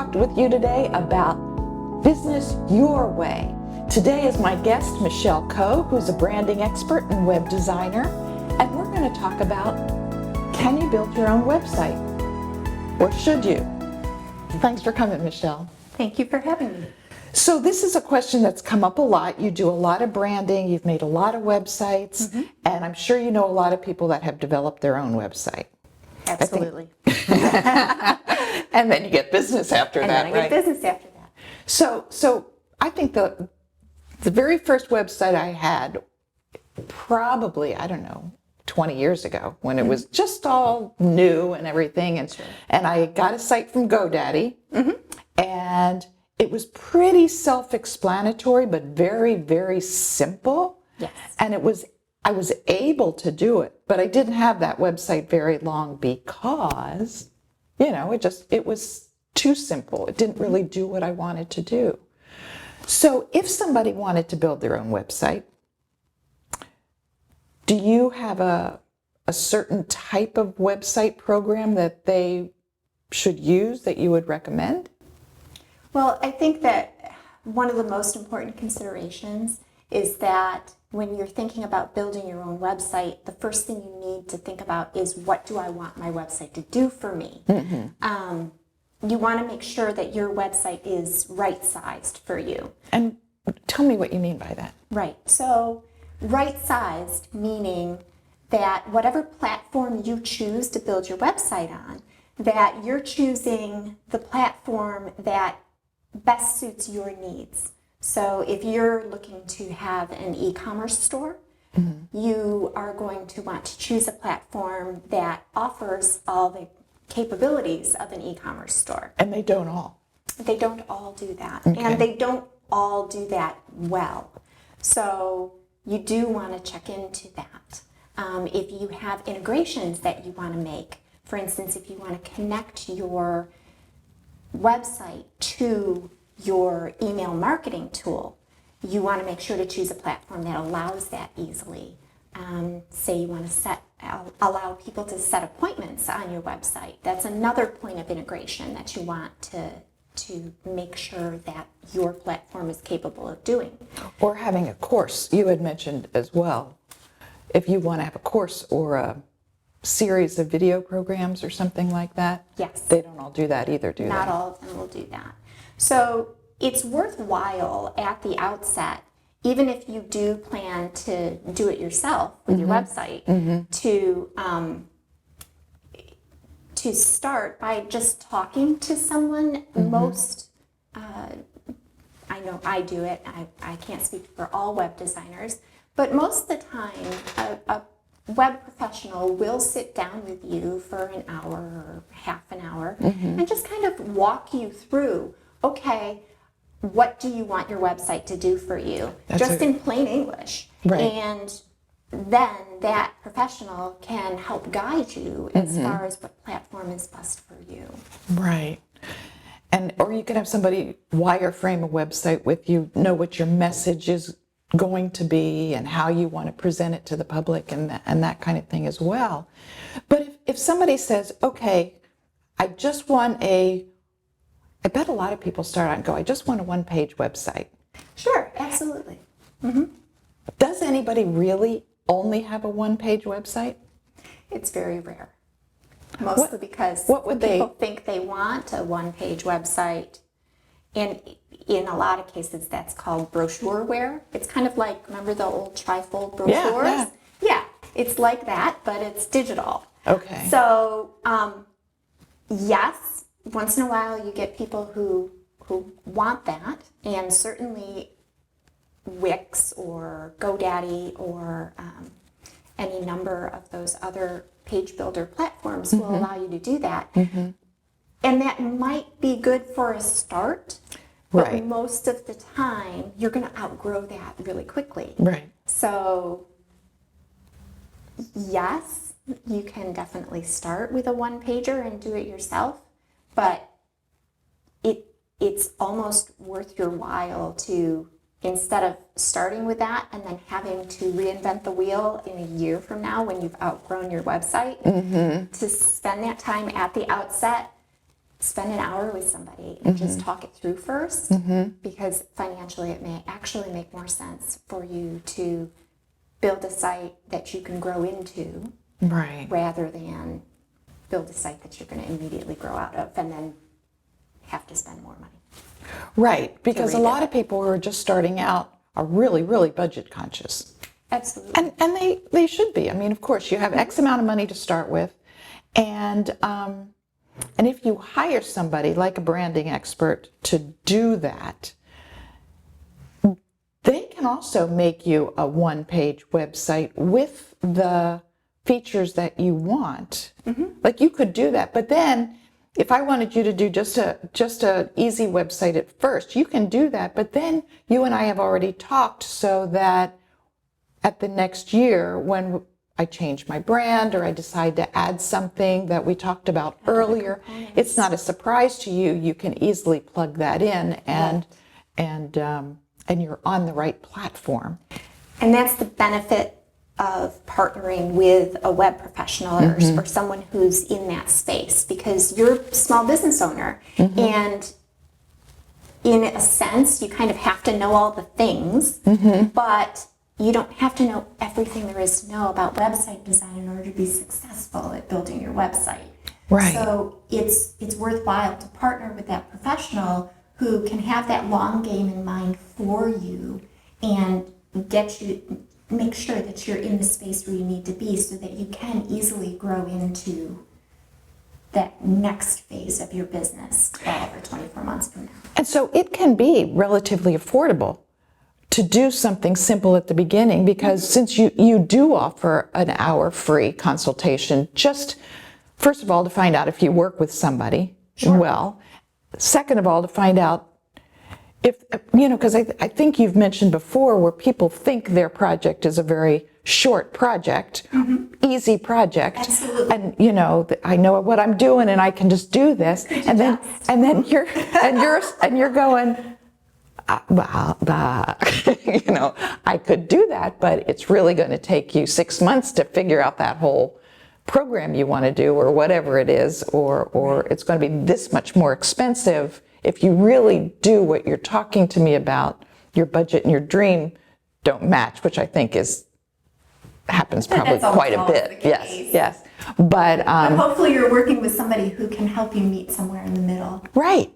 talk with you today about business your way. Today is my guest, Michelle Coe, who's a branding expert and web designer, and we're going to talk about, can you build your own website? Or should you? Thanks for coming, Michelle. Thank you for having me. So this is a question that's come up a lot. You do a lot of branding, you've made a lot of websites, and I'm sure you know a lot of people that have developed their own website. Absolutely. And then you get business after And that, then I right? get business after that. So I think the very first website I had, probably, I don't know, 20 years ago, when it was just all new and everything, and I got a site from GoDaddy, and it was pretty self-explanatory, but very, very simple. Yes. And I was able to do it, but I didn't have that website very long because, it was too simple. It didn't really do what I wanted to do. So if somebody wanted to build their own website, do you have a certain type of website program that they should use that you would recommend? Well, I think that one of the most important considerations is that when you're thinking about building your own website, the first thing you need to think about is, what do I want my website to do for me? You want to make sure that your website is right-sized for you. And tell me what you mean by that. Right. So right-sized meaning that whatever platform you choose to build your website on, that you're choosing the platform that best suits your needs. So if you're looking to have an e-commerce store, you are going to want to choose a platform that offers all the capabilities of an e-commerce store. And they don't all. They don't all do that. Okay. And they don't all do that well. So you do want to check into that. If you have integrations that you want to make, for instance, if you want to connect your website to your email marketing tool, you want to make sure to choose a platform that allows that easily. Say you want to allow people to set appointments on your website. That's another point of integration that you want to make sure that your platform is capable of doing. Or having a course, you had mentioned as well. If you want to have a course or a series of video programs or something like that, Yes. they don't all do that either, do they? Not all of them will do that. So it's worthwhile at the outset, even if you do plan to do it yourself with your website, to start by just talking to someone. Most, I know I do it, I can't speak for all web designers, but most of the time a web professional will sit down with you for an hour or half an hour and just kind of walk you through, okay, what do you want your website to do for you? Just in plain English. Right. And then that professional can help guide you as far as what platform is best for you. Right. Or you can have somebody wireframe a website with you, know what your message is going to be and how you want to present it to the public and that kind of thing as well. But if somebody says, okay, I bet a lot of people start out and go, I just want a one-page website. Sure, absolutely. Does anybody really only have a one-page website? It's very rare. Mostly because people think they want a one-page website. And in a lot of cases, that's called brochureware. It's kind of like, remember the old trifold brochures? Yeah, it's like that, but it's digital. Okay. So, yes, once in a while you get people who want that, and certainly Wix or GoDaddy or any number of those other page builder platforms will allow you to do that. And that might be good for a start, but Right. most of the time you're going to outgrow that really quickly. Right. So, yes, you can definitely start with a one-pager and do it yourself, but it's almost worth your while to, instead of starting with that and then having to reinvent the wheel in a year from now when you've outgrown your website, to spend that time at the outset spend an hour with somebody and just talk it through first, because financially it may actually make more sense for you to build a site that you can grow into Right. rather than build a site that you're going to immediately grow out of and then have to spend more money. Right. Because a rebuild lot of people who are just starting out are really, really budget conscious. Absolutely. And they should be. I mean, of course, you have X amount of money to start with. And if you hire somebody like a branding expert to do that, they can also make you a one-page website with the features that you want. Like you could do that. But then if I wanted you to do just a easy website at first, you can do that. But then you and I have already talked so that at the next year when I change my brand or I decide to add something that we talked about earlier, it's not a surprise to you. You can easily plug that in and you're on the right platform. And that's the benefit of partnering with a web professional or someone who's in that space, because you're a small business owner and in a sense you kind of have to know all the things, but you don't have to know everything there is to know about website design in order to be successful at building your website. Right. So it's worthwhile to partner with that professional who can have that long game in mind for you and make sure that you're in the space where you need to be so that you can easily grow into that next phase of your business 12 or 24 months from now. And so it can be relatively affordable to do something simple at the beginning, because since you do offer an hour free consultation, just first of all to find out if you work with somebody well, second of all to find out if, because I think you've mentioned before where people think their project is a very short project, easy project. Absolutely. And I know what I'm doing and I can just do this. And then you're going, I could do that, but it's really going to take you 6 months to figure out that whole program you want to do or whatever it is, or it's going to be this much more expensive. If you really do what you're talking to me about, your budget and your dream don't match, which I think happens probably quite a bit. Yes. But hopefully you're working with somebody who can help you meet somewhere in the middle. Right.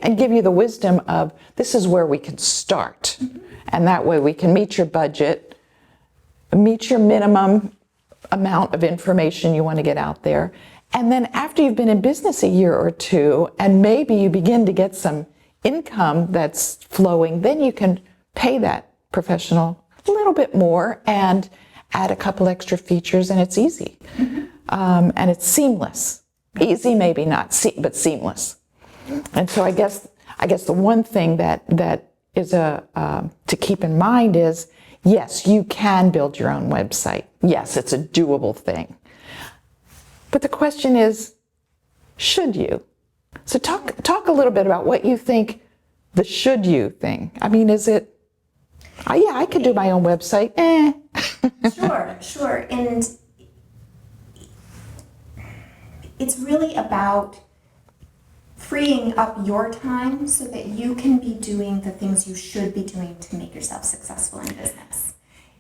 And give you the wisdom of this is where we can start. And that way we can meet your budget, meet your minimum amount of information you want to get out there. And then after you've been in business a year or two, and maybe you begin to get some income that's flowing, then you can pay that professional a little bit more and add a couple extra features, and it's easy. And it's seamless. Easy, maybe not, but seamless. And so I guess the one thing that is to keep in mind is, yes, you can build your own website. Yes, it's a doable thing. But the question is, should you? So talk a little bit about what you think the should you thing. I mean, is it, I could do my own website. Sure. And it's really about freeing up your time so that you can be doing the things you should be doing to make yourself successful in business.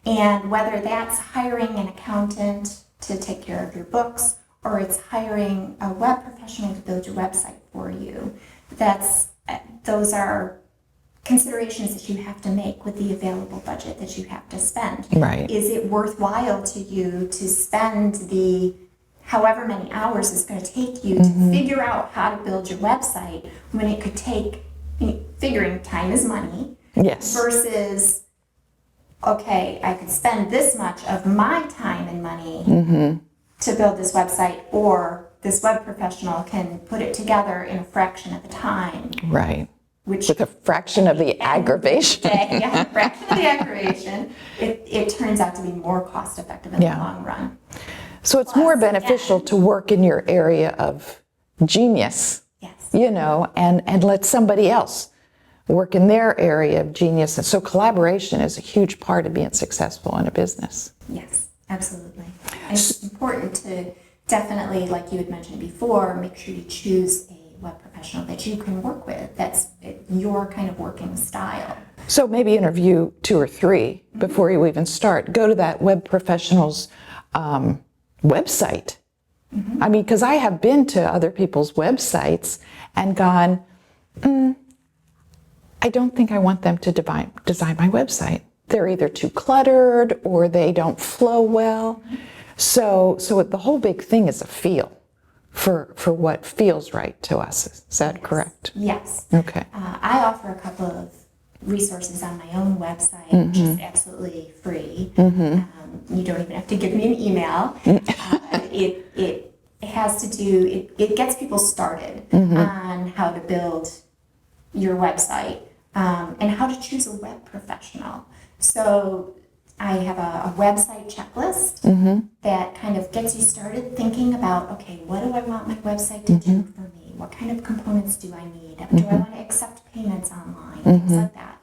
And whether that's hiring an accountant to take care of your books, or it's hiring a web professional to build your website for you, those are considerations that you have to make with the available budget that you have to spend. Right. Is it worthwhile to you to spend the however many hours it's going to take you to figure out how to build your website when it could take, figuring time is money, Yes. versus, okay, I could spend this much of my time and money to build this website, or this web professional can put it together in a fraction of the time. Right. Which With a fraction of the aggravation. a fraction of the aggravation, it turns out to be more cost effective in the long run. So it's more beneficial to work in your area of genius, Yes. and let somebody else work in their area of genius. And so collaboration is a huge part of being successful in a business. Yes, absolutely. And it's important to definitely, like you had mentioned before, make sure you choose a web professional that you can work with that's your kind of working style. So maybe interview 2 or 3 before you even start. Go to that web professional's website. I mean, because I have been to other people's websites and gone, I don't think I want them to design my website. They're either too cluttered or they don't flow well. So the whole big thing is a feel for what feels right to us. Is that correct? Yes. Okay. I offer a couple of resources on my own website, which is absolutely free. You don't even have to give me an email. It has to do, it gets people started on how to build your website and how to choose a web professional. So I have a website checklist that kind of gets you started thinking about, okay, what do I want my website to do for me? What kind of components do I need? Do I want to accept payments online? Things like that.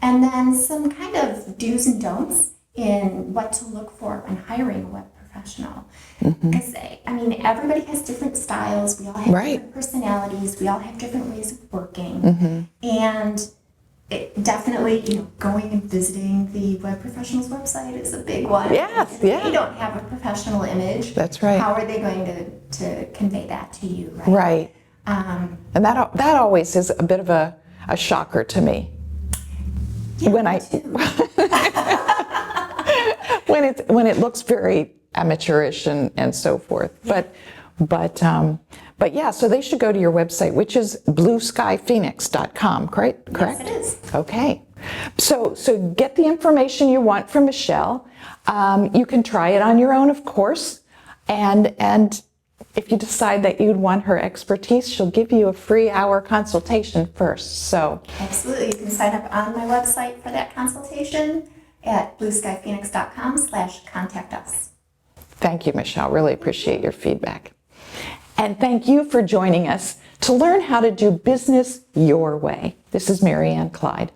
And then some kind of do's and don'ts in what to look for when hiring a web professional. Because, I mean, everybody has different styles. We all have different personalities. We all have different ways of working. And it definitely, going and visiting the web professional's website is a big one. Yes, if they don't have a professional image, that's right. How are they going to convey that to you, right? Right. And that always is a bit of a shocker to me. Yeah, when me too. when it looks very amateurish and so forth. But yeah, so they should go to your website, which is blueskyphoenix.com, correct? Yes, it is. Okay. So get the information you want from Michelle. You can try it on your own, of course. And if you decide that you'd want her expertise, she'll give you a free hour consultation first. So absolutely. You can sign up on my website for that consultation at blueskyphoenix.com/contact us. thank you, Michelle. Really appreciate your feedback. And thank you for joining us to learn how to do business your way. This is Mary Ann Clyde.